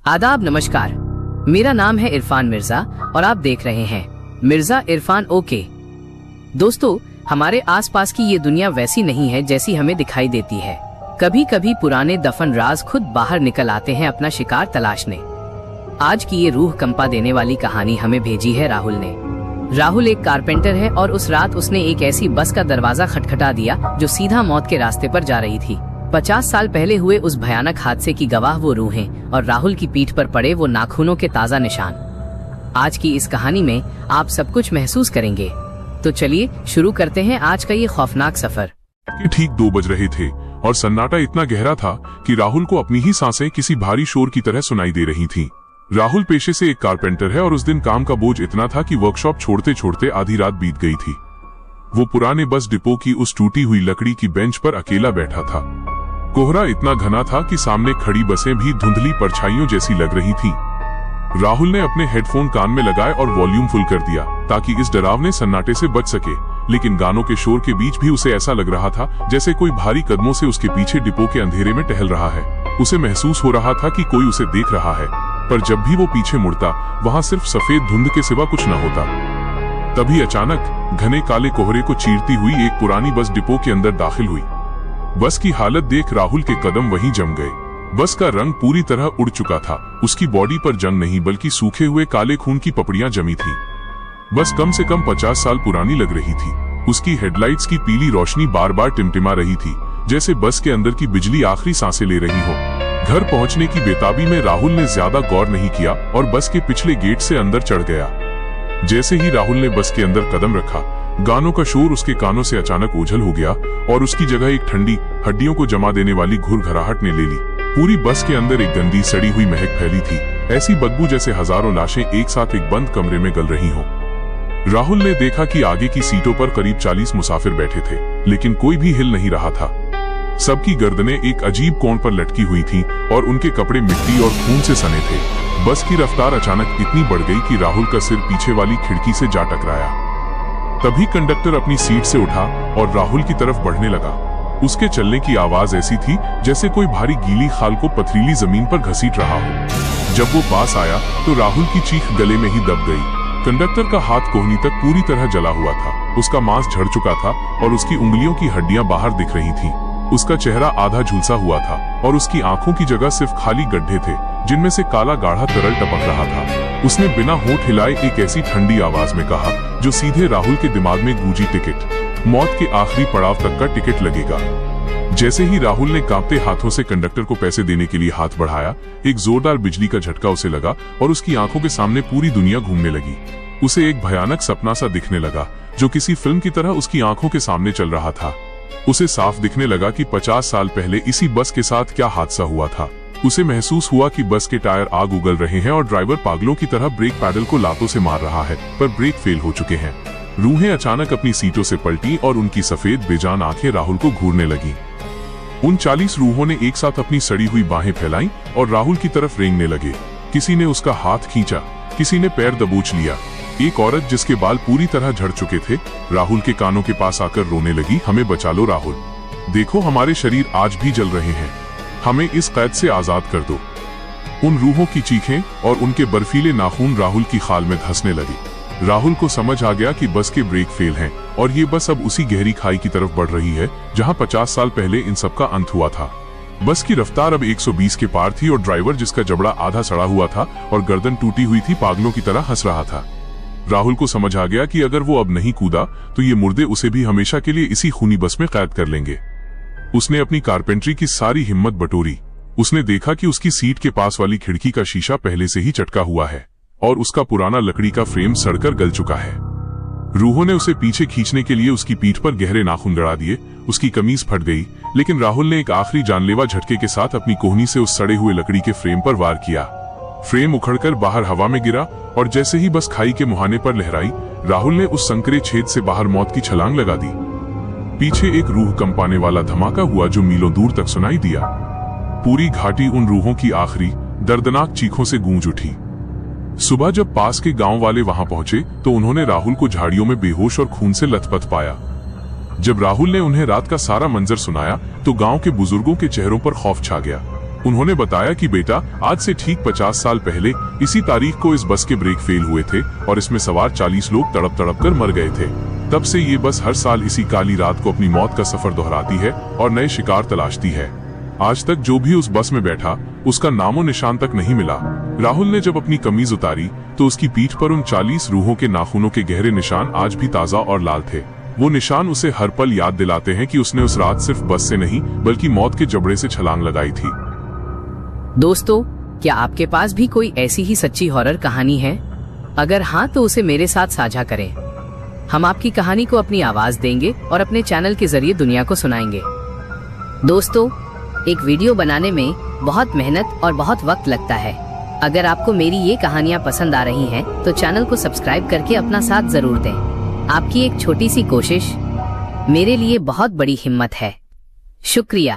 आदाब, नमस्कार। मेरा नाम है इरफान मिर्जा और आप देख रहे हैं मिर्जा इरफान ओके। दोस्तों, हमारे आसपास की ये दुनिया वैसी नहीं है जैसी हमें दिखाई देती है। कभी कभी पुराने दफन राज खुद बाहर निकल आते हैं अपना शिकार तलाशने। आज की ये रूह कंपा देने वाली कहानी हमें भेजी है राहुल ने। राहुल एक कारपेंटर है और उस रात उसने एक ऐसी बस का दरवाजा खटखटा दिया जो सीधा मौत के रास्ते पर जा रही थी। 50 साल पहले हुए उस भयानक हादसे की गवाह वो रूहें और राहुल की पीठ पर पड़े वो नाखूनों के ताज़ा निशान। आज की इस कहानी में आप सब कुछ महसूस करेंगे। तो चलिए शुरू करते हैं आज का ये खौफनाक सफर। ठीक 2 बज रहे थे और सन्नाटा इतना गहरा था कि राहुल को अपनी ही सांसें किसी भारी शोर की तरह सुनाई दे रही थीं। राहुल पेशे से एक कारपेंटर है और उस दिन काम का बोझ इतना था कि वर्कशॉप छोड़ते छोड़ते आधी रात बीत गई थी। वो पुराने बस डिपो की उस टूटी हुई लकड़ी की बेंच पर अकेला बैठा था। कोहरा इतना घना था कि सामने खड़ी बसें भी धुंधली परछाइयों जैसी लग रही थीं। राहुल ने अपने हेडफोन कान में लगाए और वॉल्यूम फुल कर दिया ताकि इस डरावने सन्नाटे से बच सके, लेकिन गानों के शोर के बीच भी उसे ऐसा लग रहा था जैसे कोई भारी कदमों से उसके पीछे डिपो के अंधेरे में टहल रहा है। उसे महसूस हो रहा था कि कोई उसे देख रहा है, पर जब भी वो पीछे मुड़ता वहां सिर्फ सफेद धुंध के सिवा कुछ न होता। तभी अचानक घने काले कोहरे को चीरती हुई एक पुरानी बस डिपो के अंदर दाखिल हुई। बस की हालत देख राहुल के कदम वहीं जम गए। बस का रंग पूरी तरह उड़ चुका था। उसकी बॉडी पर जंग नहीं बल्कि सूखे हुए काले खून की पपड़ियां जमी थीं। बस कम से कम 50 साल पुरानी लग रही थी। उसकी हेडलाइट्स की पीली रोशनी बार बार टिमटिमा रही थी, जैसे बस के अंदर की बिजली आखिरी सांसें ले रही हो। घर पहुंचने की बेताबी में राहुल ने ज्यादा गौर नहीं किया और बस के पिछले गेट से अंदर चढ़ गया। जैसे ही राहुल ने बस के अंदर कदम रखा, गानों का शोर उसके कानों से अचानक ओझल हो गया और उसकी जगह एक ठंडी, हड्डियों को जमा देने वाली घुरघराहट ने ले ली। पूरी बस के अंदर एक गंदी सड़ी हुई महक फैली थी, ऐसी बदबू जैसे हजारों लाशें एक साथ एक बंद कमरे में गल रही हों। राहुल ने देखा कि आगे की सीटों पर करीब 40 मुसाफिर बैठे थे, लेकिन कोई भी हिल नहीं रहा था। सबकी गर्दनें एक अजीब कोण पर लटकी हुई थीं और उनके कपड़े मिट्टी और खून से सने थे। बस की रफ्तार अचानक इतनी बढ़ गई कि राहुल का सिर पीछे वाली खिड़की से जा टकराया। तभी कंडक्टर अपनी सीट से उठा और राहुल की तरफ बढ़ने लगा। उसके चलने की आवाज ऐसी थी जैसे कोई भारी गीली खाल को पथरीली जमीन पर घसीट रहा हो। जब वो पास आया तो राहुल की चीख गले में ही दब गई। कंडक्टर का हाथ कोहनी तक पूरी तरह जला हुआ था। उसका मांस झड़ चुका था और उसकी उंगलियों की हड्डियां बाहर दिख रही थीं। उसका चेहरा आधा झुलसा हुआ था और उसकी आंखों की जगह सिर्फ खाली गड्ढे थे, जिनमें से काला गाढ़ा तरल टपक रहा था। उसने बिना होठ हिलाए एक ऐसी ठंडी आवाज में कहा जो सीधे राहुल के दिमाग में गूंजी, टिकट, मौत के आखिरी पड़ाव तक का टिकट लगेगा। जैसे ही राहुल ने कांपते हाथों से कंडक्टर को पैसे देने के लिए हाथ बढ़ाया, एक जोरदार बिजली का झटका उसे लगा और उसकी आंखों के सामने पूरी दुनिया घूमने लगी। उसे एक भयानक सपना सा दिखने लगा जो किसी फिल्म की तरह उसकी आंखों के सामने चल रहा था। उसे साफ दिखने लगा कि 50 साल पहले इसी बस के साथ क्या हादसा हुआ था। उसे महसूस हुआ कि बस के टायर आग उगल रहे हैं और ड्राइवर पागलों की तरह ब्रेक पैडल को लातों से मार रहा है, पर ब्रेक फेल हो चुके हैं। रूहें अचानक अपनी सीटों से पलटी और उनकी सफेद बेजान आंखें राहुल को घूरने लगी। उन 40 रूहों ने एक साथ अपनी सड़ी हुई बाहें फैलाई और राहुल की तरफ रेंगने लगे। किसी ने उसका हाथ खींचा, किसी ने पैर दबोच लिया। एक औरत जिसके बाल पूरी तरह झड़ चुके थे, राहुल के कानों के पास आकर रोने लगी, हमें बचा लो राहुल, देखो हमारे शरीर आज भी जल रहे हैं, हमें इस कैद से आजाद कर दो। उन रूहों की चीखें और उनके बर्फीले नाखून राहुल की खाल में धंसने लगे। राहुल को समझ आ गया कि बस के ब्रेक फेल हैं और ये बस अब उसी गहरी खाई की तरफ बढ़ रही है जहां 50 साल पहले इन सब का अंत हुआ था। बस की रफ्तार अब 120 के पार थी और ड्राइवर, जिसका जबड़ा आधा सड़ा हुआ था और गर्दन टूटी हुई थी, पागलों की तरह हंस रहा था। राहुल को समझ आ गया कि अगर वो अब नहीं कूदा तो ये मुर्दे उसे भी हमेशा के लिए इसी खूनी बस में कैद कर लेंगे। उसने अपनी कारपेंट्री की सारी हिम्मत बटोरी। उसने देखा कि उसकी सीट के पास वाली खिड़की का शीशा पहले से ही चटका हुआ है और उसका पुराना लकड़ी का फ्रेम सड़कर गल चुका है। रूहों ने उसे पीछे खींचने के लिए उसकी पीठ पर गहरे नाखून गड़ा दिए। उसकी कमीज फट गई, लेकिन राहुल ने एक आखिरी जानलेवा झटके के साथ अपनी कोहनी से उस सड़े हुए लकड़ी के फ्रेम पर वार किया। फ्रेम उखड़कर बाहर हवा में गिरा और जैसे ही बस खाई के मुहाने पर लहराई, राहुल ने उस संकरे छेद से बाहर मौत की छलांग लगा दी। पीछे एक रूह कंपाने वाला धमाका हुआ जो मीलों दूर तक सुनाई दिया। पूरी घाटी उन रूहों की आखिरी दर्दनाक चीखों से गूंज उठी। सुबह जब पास के गांव वाले वहां पहुंचे तो उन्होंने राहुल को झाड़ियों में बेहोश और खून से लथपथ पाया। जब राहुल ने उन्हें रात का सारा मंजर सुनाया तो गांव के बुजुर्गों के चेहरों पर खौफ छा गया। उन्होंने बताया कि बेटा, आज से ठीक 50 साल पहले इसी तारीख को इस बस के ब्रेक फेल हुए थे और इसमें सवार 40 लोग तड़प तड़प कर मर गए थे। तब से ये बस हर साल इसी काली रात को अपनी मौत का सफर दोहराती है और नए शिकार तलाशती है। आज तक जो भी उस बस में बैठा उसका नामो निशान तक नहीं मिला। राहुल ने जब अपनी कमीज उतारी तो उसकी पीठ पर उन 40 रूहों के नाखूनों के गहरे निशान आज भी ताजा और लाल थे। वो निशान उसे हर पल याद दिलाते हैं कि उसने उस रात सिर्फ बस से नहीं बल्कि मौत के जबड़े से छलांग लगाई थी। दोस्तों, क्या आपके पास भी कोई ऐसी ही सच्ची हॉरर कहानी है? अगर हाँ तो उसे मेरे साथ साझा करें। हम आपकी कहानी को अपनी आवाज देंगे और अपने चैनल के जरिए दुनिया को सुनाएंगे। दोस्तों, एक वीडियो बनाने में बहुत मेहनत और बहुत वक्त लगता है। अगर आपको मेरी ये कहानियाँ पसंद आ रही हैं तो चैनल को सब्सक्राइब करके अपना साथ जरूर दें। आपकी एक छोटी सी कोशिश मेरे लिए बहुत बड़ी हिम्मत है। शुक्रिया।